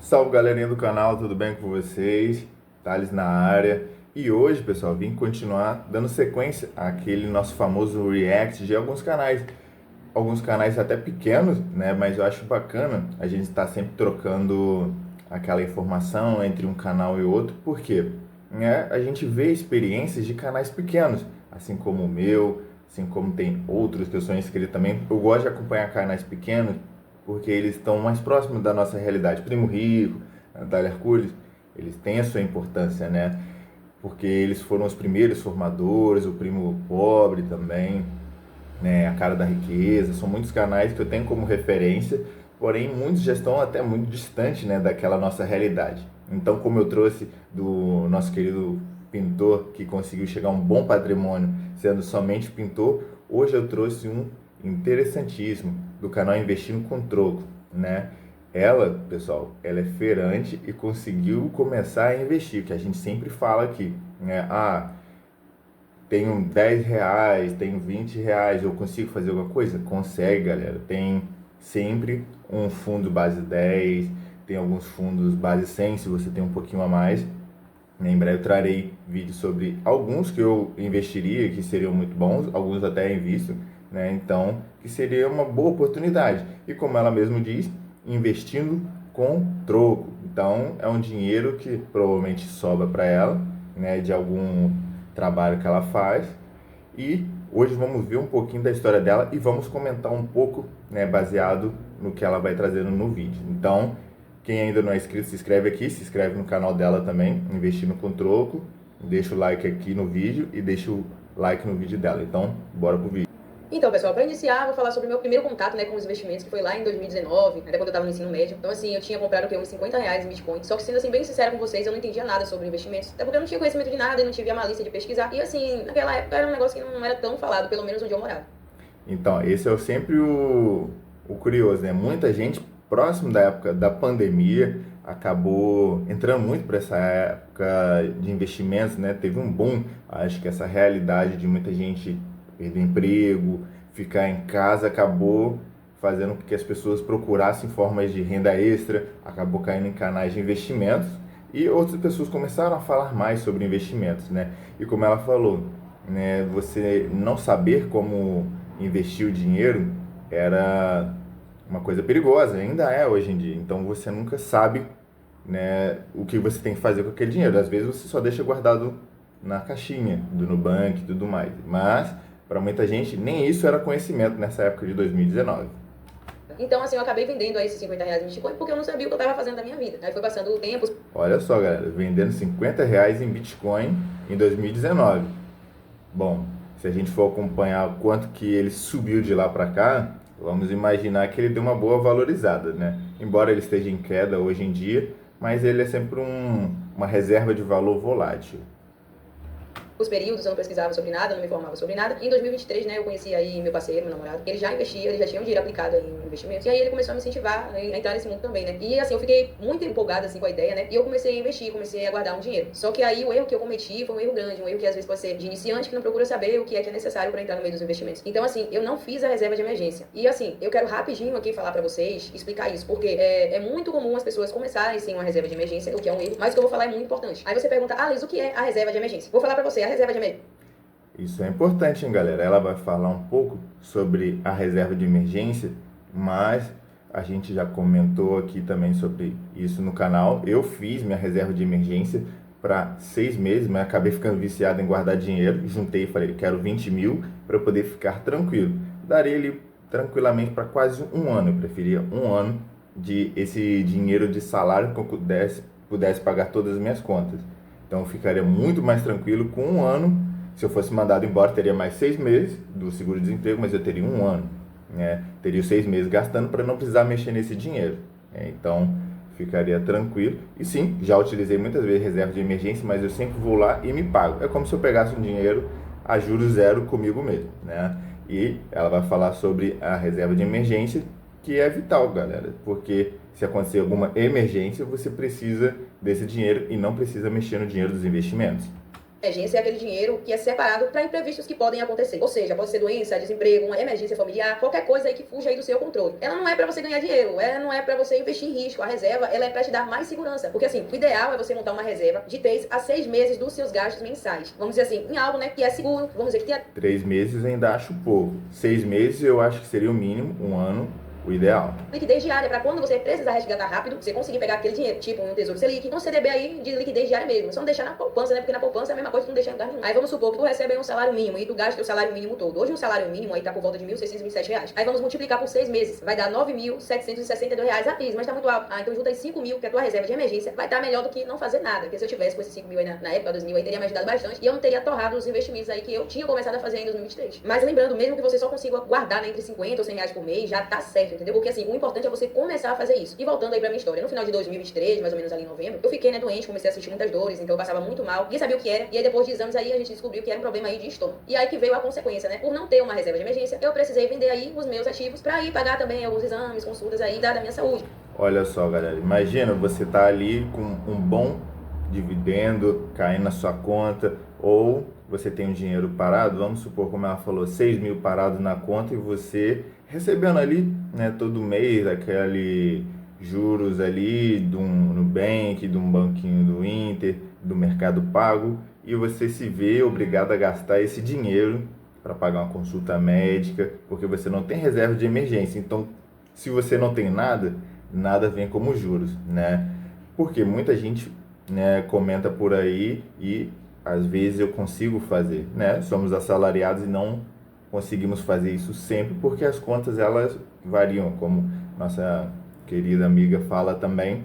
Salve galerinha do canal, tudo bem com vocês? Thales na área. E hoje, pessoal, vim continuar dando sequência àquele nosso famoso react de alguns canais até pequenos, né? Mas eu acho bacana a gente estar sempre trocando aquela informação entre um canal e outro, porque a gente vê experiências de canais pequenos, assim como o meu, assim como tem outros que eu sou inscrito também. Eu gosto de acompanhar canais pequenos porque eles estão mais próximos da nossa realidade. Primo Rico, Natália Arcuri, eles têm a sua importância, né? Porque eles foram os primeiros formadores, o Primo Pobre também, né? A Cara da Riqueza, são muitos canais que eu tenho como referência, porém muitos já estão até muito distantes, né, daquela nossa realidade. Então, como eu trouxe do nosso querido pintor que conseguiu chegar a um bom patrimônio sendo somente pintor, hoje eu trouxe um interessantíssimo do canal Investindo com Troco, né? Ela, pessoal, ela é feirante e conseguiu começar a investir, que a gente sempre fala aqui, né? Tenho 10 reais, tenho 20 reais, eu consigo fazer alguma coisa? Consegue, galera. Tem sempre um fundo base 10, tem alguns fundos base 100, se você tem um pouquinho a mais. Em breve eu trarei vídeos sobre alguns que eu investiria, que seriam muito bons, alguns até invisto, né? Então, que seria uma boa oportunidade. E como ela mesmo diz, investindo com troco. Então, é um dinheiro que provavelmente sobra para ela, né, de algum trabalho que ela faz. E hoje vamos ver um pouquinho da história dela e vamos comentar um pouco, né, baseado no que ela vai trazendo no vídeo. Então, quem ainda não é inscrito, se inscreve aqui, se inscreve no canal dela também, Investindo com Troco. Deixa o like aqui no vídeo e deixa o like no vídeo dela. Então, bora pro vídeo. Então, pessoal, para iniciar, vou falar sobre o meu primeiro contato, né, com os investimentos, que foi lá em 2019, até quando eu estava no ensino médio. Então, assim, eu tinha comprado uns 50 reais em Bitcoin. Só que, sendo assim, bem sincero com vocês, eu não entendia nada sobre investimentos. Até porque eu não tinha conhecimento de nada e não tive a malícia de pesquisar. E, assim, naquela época era um negócio que não era tão falado, pelo menos onde eu morava. Então, esse é sempre o curioso, né? Muita gente, próximo da época da pandemia, acabou entrando muito para essa época de investimentos, né? Teve um boom, acho que essa realidade de muita gente perder emprego, ficar em casa, acabou fazendo com que as pessoas procurassem formas de renda extra, acabou caindo em canais de investimentos e outras pessoas começaram a falar mais sobre investimentos, né? E como ela falou, né, você não saber como investir o dinheiro era uma coisa perigosa, ainda é hoje em dia. Então você nunca sabe, né, o que você tem que fazer com aquele dinheiro. Às vezes você só deixa guardado na caixinha do Nubank e tudo mais. Mas para muita gente nem isso era conhecimento nessa época de 2019. Então, assim, eu acabei vendendo aí esses 50 reais em Bitcoin porque eu não sabia o que eu estava fazendo da minha vida. Aí foi passando o tempo. Olha só, galera, vendendo 50 reais em Bitcoin em 2019. Bom, se a gente for acompanhar quanto que ele subiu de lá para cá, vamos imaginar que ele deu uma boa valorizada, né? Embora ele esteja em queda hoje em dia, mas ele é sempre uma reserva de valor volátil. Os períodos, eu não pesquisava sobre nada, não me informava sobre nada. Em 2023, né, eu conheci aí meu parceiro, meu namorado. Ele já investia, ele já tinha um dinheiro aplicado em investimentos. E aí ele começou a me incentivar a entrar nesse mundo também, né? E assim, eu fiquei muito empolgada assim com a ideia, né? E eu comecei a investir, comecei a guardar um dinheiro. Só que aí o erro que eu cometi foi um erro grande, um erro que às vezes pode ser de iniciante que não procura saber o que é necessário para entrar no meio dos investimentos. Então assim, eu não fiz a reserva de emergência. E assim, eu quero rapidinho aqui falar para vocês, explicar isso, porque é muito comum as pessoas começarem sem uma reserva de emergência, o que é um erro, mas o que eu vou falar é muito importante. Aí você pergunta, Liz, o que é a reserva de emergência? Vou falar para você, a reserva de emergência. Isso é importante, hein, galera? Ela vai falar um pouco sobre a reserva de emergência, mas a gente já comentou aqui também sobre isso no canal. Eu fiz minha reserva de emergência para 6 meses, mas acabei ficando viciado em guardar dinheiro. Juntei e falei, quero 20 mil para eu poder ficar tranquilo. Daria ele tranquilamente para quase um ano. Eu preferia um ano de esse dinheiro de salário que eu pudesse pagar todas as minhas contas. Então eu ficaria muito mais tranquilo com um ano. Se eu fosse mandado embora, teria mais 6 meses do seguro-desemprego, mas eu teria um ano, né? Teria os 6 meses gastando para não precisar mexer nesse dinheiro, né? Então, ficaria tranquilo. E sim, já utilizei muitas vezes reserva de emergência, mas eu sempre vou lá e me pago. É como se eu pegasse um dinheiro a juros zero comigo mesmo, né? E ela vai falar sobre a reserva de emergência, que é vital, galera, porque se acontecer alguma emergência, você precisa desse dinheiro e não precisa mexer no dinheiro dos investimentos. Emergência é aquele dinheiro que é separado para imprevistos que podem acontecer. Ou seja, pode ser doença, desemprego, uma emergência familiar, qualquer coisa aí que fuja aí do seu controle. Ela não é para você ganhar dinheiro, ela não é para você investir em risco. A reserva, ela é para te dar mais segurança. Porque assim, o ideal é você montar uma reserva de 3 a 6 meses dos seus gastos mensais. Vamos dizer assim, em algo, né, que é seguro, vamos dizer que tenha... 3 meses ainda acho pouco. 6 meses eu acho que seria o mínimo, um ano, o ideal. Liquidez diária, para quando você precisar resgatar rápido, você conseguir pegar aquele dinheiro, tipo um Tesouro Selic, um CDB aí de liquidez diária mesmo. Só não deixar na poupança, né? Porque na poupança é a mesma coisa que não deixar em lugar nenhum. Aí vamos supor que tu recebe aí um salário mínimo e tu gasta o salário mínimo todo. Hoje um salário mínimo aí tá por volta de R$ 1.627. Aí vamos multiplicar por 6 meses. Vai dar R$ 9.762. Ah, Cris, mas tá muito alto. Ah, então junta aí 5 mil, que é a tua reserva de emergência. Vai estar melhor do que não fazer nada. Porque se eu tivesse com esses 5 mil aí na época, 2000, aí teria me ajudado bastante. E eu não teria torrado os investimentos aí que eu tinha começado a fazer em 2023. Mas lembrando, mesmo que você só consiga guardar, né, entre 50 ou 100 reais por mês, já tá certo, entendeu? Porque assim, o importante é você começar a fazer isso. E voltando aí pra minha história, no final de 2023, mais ou menos ali em novembro, eu fiquei, né, doente, comecei a sentir muitas dores, então eu passava muito mal, ninguém sabia o que era, e aí depois de exames aí a gente descobriu que era um problema aí de estômago. E aí que veio a consequência, né, por não ter uma reserva de emergência, eu precisei vender aí os meus ativos pra ir pagar também alguns exames, consultas aí da minha saúde. Olha só, galera, imagina você tá ali com um bom dividendo caindo na sua conta, ou você tem um dinheiro parado, vamos supor, como ela falou, 6 mil parado na conta e você recebendo ali, né, todo mês aquele juros ali de um Nubank, de um banquinho do Inter, do Mercado Pago, e você se vê obrigado a gastar esse dinheiro para pagar uma consulta médica, porque você não tem reserva de emergência. Então, se você não tem nada, nada vem como juros, né? Porque muita gente, né, comenta por aí e às vezes eu consigo fazer, né? Somos assalariados e não conseguimos fazer isso sempre porque as contas elas variam, como nossa querida amiga fala também.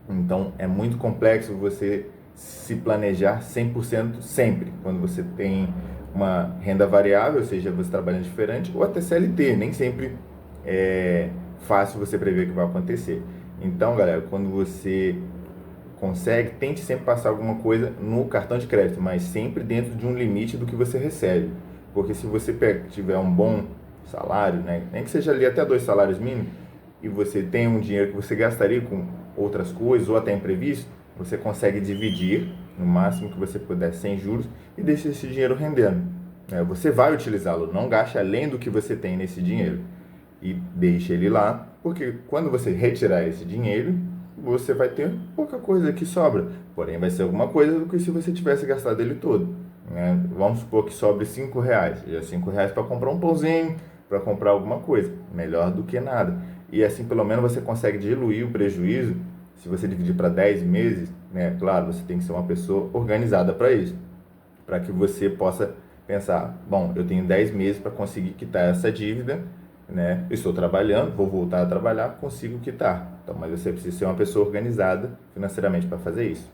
Então é muito complexo você se planejar 100% sempre, quando você tem uma renda variável, seja você trabalhando diferente ou até CLT, nem sempre é fácil você prever o que vai acontecer. Então, galera, quando você consegue, tente sempre passar alguma coisa no cartão de crédito, mas sempre dentro de um limite do que você recebe. Porque se você tiver um bom salário, né, nem que seja ali até 2 salários mínimos, e você tem um dinheiro que você gastaria com outras coisas ou até imprevisto, você consegue dividir no máximo que você puder sem juros e deixa esse dinheiro rendendo. Você vai utilizá-lo, não gaste além do que você tem nesse dinheiro. E deixe ele lá, porque quando você retirar esse dinheiro, você vai ter pouca coisa que sobra, porém vai ser alguma coisa do que se você tivesse gastado ele todo, né? Vamos supor que sobre R$ 5, e é R$ 5 para comprar um pãozinho, para comprar alguma coisa, melhor do que nada. E assim pelo menos você consegue diluir o prejuízo, se você dividir para 10 meses, né? Claro, você tem que ser uma pessoa organizada para isso, para que você possa pensar, bom, eu tenho 10 meses para conseguir quitar essa dívida, né? Estou trabalhando, vou voltar a trabalhar, consigo quitar. Então, mas você precisa ser uma pessoa organizada financeiramente para fazer isso.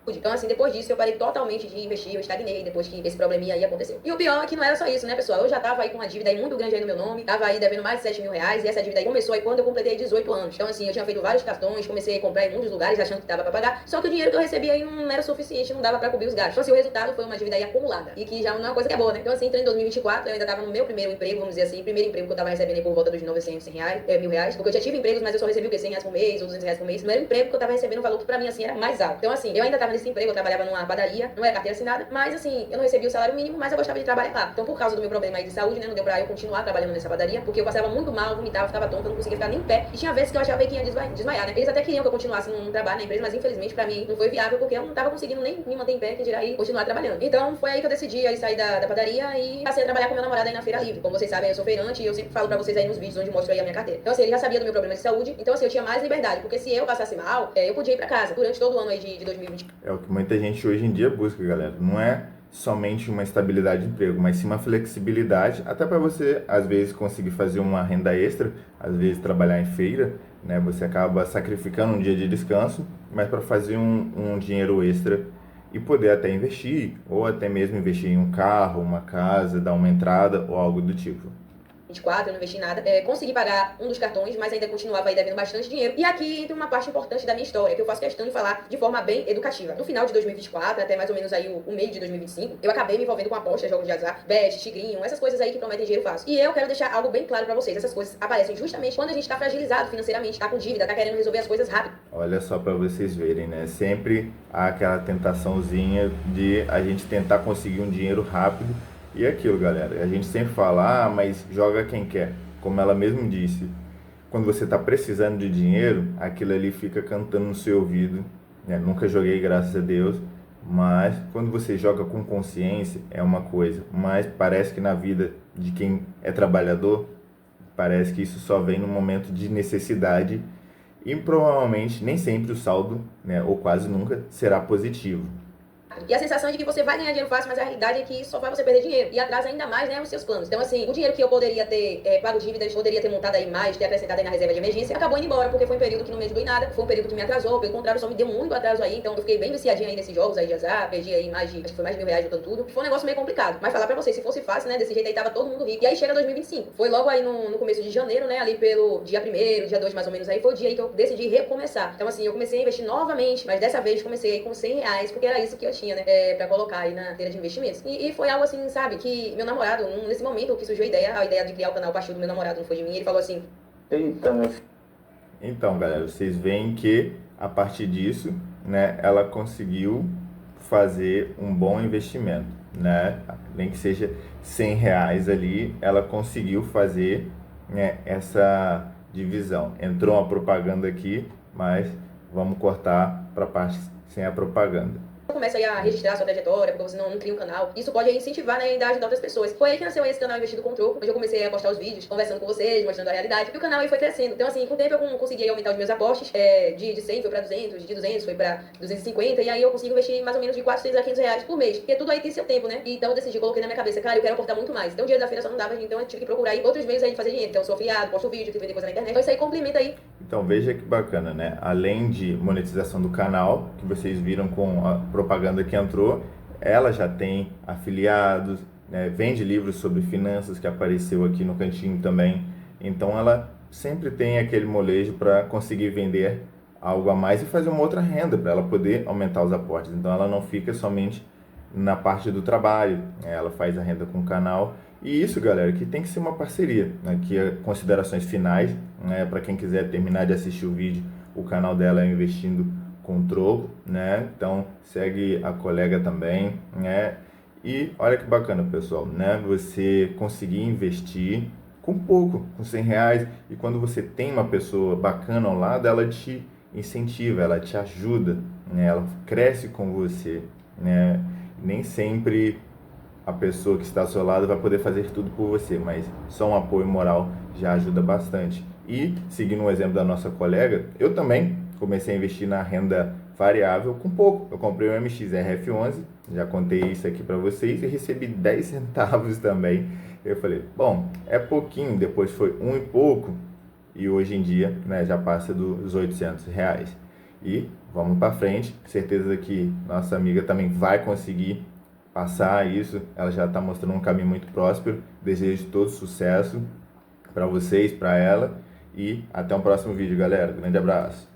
Então, assim, depois disso, eu parei totalmente de investir, eu estagnei depois que esse probleminha aí aconteceu. E o pior é que não era só isso, né, pessoal? Eu já tava aí com uma dívida aí muito grande aí no meu nome, tava aí devendo mais de R$ 7 mil, e essa dívida aí começou aí quando eu completei 18 anos. Então, assim, eu tinha feito vários cartões, comecei a comprar em muitos lugares achando que dava pra pagar, só que o dinheiro que eu recebia aí não era suficiente, não dava pra cobrir os gastos. Então, assim, o resultado foi uma dívida aí acumulada, e que já não é uma coisa que é boa, né? Então, assim, entrando em 2024, eu ainda tava no meu primeiro emprego, vamos dizer assim, primeiro emprego que eu tava recebendo aí por volta dos 900 mil reais, porque eu já tive empregos, mas eu só recebi o quê? 100 reais por mês ou 200 reais por mês. No primeiro emprego que eu tava recebendo um valor que pra mim, assim, era mais alto. Então, assim, eu ainda tava nesse emprego, eu trabalhava numa padaria, não era carteira assinada, mas assim, eu não recebia o salário mínimo, mas eu gostava de trabalhar lá. Então, por causa do meu problema aí de saúde, né, não deu pra eu continuar trabalhando nessa padaria, porque eu passava muito mal, vomitava, ficava tonta, não conseguia ficar nem em pé, e tinha vezes que eu achava que ia desmaiar, né? Eles até queriam que eu continuasse num trabalho na empresa, mas infelizmente pra mim não foi viável, porque eu não tava conseguindo nem me manter em pé, que dirá aí continuar trabalhando. Então, foi aí que eu decidi aí sair da padaria e passei a trabalhar com meu namorado aí na feira livre. Como vocês sabem, eu sou feirante e eu sempre falo pra vocês aí nos vídeos onde mostro aí a minha carteira. Então, assim, ele já sabia do meu problema de saúde, então assim, eu tinha mais liberdade, porque se eu passasse mal, eu podia ir pra casa durante todo o ano aí de 2020. É o que muita gente hoje em dia busca, galera. Não é somente uma estabilidade de emprego, mas sim uma flexibilidade, até para você, às vezes, conseguir fazer uma renda extra, às vezes trabalhar em feira, né? Você acaba sacrificando um dia de descanso, mas para fazer um dinheiro extra e poder até investir, ou até mesmo investir em um carro, uma casa, dar uma entrada ou algo do tipo. 2024, eu não investi nada. Consegui pagar um dos cartões, mas ainda continuava aí devendo bastante dinheiro. E aqui entra uma parte importante da minha história, que eu faço questão de falar de forma bem educativa. No final de 2024, até mais ou menos aí o meio de 2025, eu acabei me envolvendo com apostas, jogos de azar, bet, tigrinho, essas coisas aí que prometem dinheiro fácil. E eu quero deixar algo bem claro pra vocês. Essas coisas aparecem justamente quando a gente tá fragilizado financeiramente, tá com dívida, tá querendo resolver as coisas rápido. Olha só para vocês verem, né? Sempre há aquela tentaçãozinha de a gente tentar conseguir um dinheiro rápido. E aquilo, galera, a gente sempre fala, mas joga quem quer. Como ela mesmo disse, quando você está precisando de dinheiro, aquilo ali fica cantando no seu ouvido, né? Nunca joguei, graças a Deus, mas quando você joga com consciência é uma coisa, mas parece que na vida de quem é trabalhador, parece que isso só vem no momento de necessidade e provavelmente nem sempre o saldo, né, ou quase nunca, será positivo. E a sensação de que você vai ganhar dinheiro fácil, mas a realidade é que só vai você perder dinheiro. E atrasa ainda mais, né, os seus planos. Então, assim, o dinheiro que eu poderia ter pago dívidas, poderia ter montado aí mais, ter acrescentado aí na reserva de emergência, acabou indo embora, porque foi um período que não me ajudou em nada, foi um período que me atrasou, pelo contrário, só me deu muito atraso aí. Então, eu fiquei bem viciadinha aí nesses jogos aí de azar, perdi aí acho que foi mais de R$ 1.000 juntando tudo. Foi um negócio meio complicado. Mas falar pra vocês, se fosse fácil, né, desse jeito aí tava todo mundo rico. E aí chega 2025. Foi logo aí no começo de janeiro, né, ali pelo dia 1º, dia 2 mais ou menos aí, foi o dia aí que eu decidi recomeçar. Então, assim, eu comecei a investir novamente, mas dessa vez comecei com R$ 100, porque era isso que eu tinha, né, pra colocar aí na feira de investimentos. E foi algo assim, sabe, que meu namorado, nesse momento que surgiu a ideia de criar o canal partiu do meu namorado, não foi de mim, ele falou assim... Então, galera, vocês veem que a partir disso, né, ela conseguiu fazer um bom investimento, né? Nem que seja R$ 100 ali, ela conseguiu fazer, né, essa divisão. Entrou uma propaganda aqui, mas vamos cortar para a parte sem a propaganda. Começa aí a registrar a sua trajetória, porque você não cria um canal. Isso pode aí incentivar, né, a ajudar outras pessoas. Foi aí que nasceu esse canal Investido com Troco, onde eu comecei a postar os vídeos, conversando com vocês, mostrando a realidade. E o canal aí foi crescendo. Então, assim, com o tempo eu consegui aumentar os meus aportes. De 100 foi pra 200, de 200 foi pra 250. E aí eu consigo investir mais ou menos de 400 a R$ 500 por mês. Porque tudo aí tem seu tempo, né? E então eu decidi, coloquei na minha cabeça, cara, eu quero aportar muito mais. Então o dinheiro da feira só não dava, então eu tive que procurar aí outros meios aí de fazer dinheiro. Então eu sou afiliado, posto vídeo, tive que vender coisa na internet. Então isso aí complementa aí. Então veja que bacana, né? Além de monetização do canal, que vocês viram com a propaganda que entrou, ela já tem afiliados, né? Vende livros sobre finanças, que apareceu aqui no cantinho também. Então ela sempre tem aquele molejo para conseguir vender algo a mais e fazer uma outra renda para ela poder aumentar os aportes. Então ela não fica somente na parte do trabalho, né? Ela faz a renda com o canal. E isso, galera, que tem que ser uma parceria. Aqui considerações finais, né? Para quem quiser terminar de assistir o vídeo, o canal dela é Investindo com Troco, né? Então segue a colega também, né? E olha que bacana, pessoal, né? Você conseguir investir com pouco, com R$ 100, e quando você tem uma pessoa bacana ao lado, ela te incentiva, ela te ajuda, né? Ela cresce com você, né? Nem sempre a pessoa que está ao seu lado vai poder fazer tudo por você, mas só um apoio moral já ajuda bastante. E, seguindo o exemplo da nossa colega, eu também comecei a investir na renda variável com pouco. Eu comprei o MXRF11, já contei isso aqui para vocês, e recebi 10 centavos também. Eu falei, bom, é pouquinho, depois foi um e pouco, e hoje em dia, né, já passa dos R$ 800. E vamos para frente, certeza que nossa amiga também vai conseguir passar isso, ela já está mostrando um caminho muito próspero. Desejo todo sucesso para vocês, para ela, e até um próximo vídeo, galera. Grande abraço.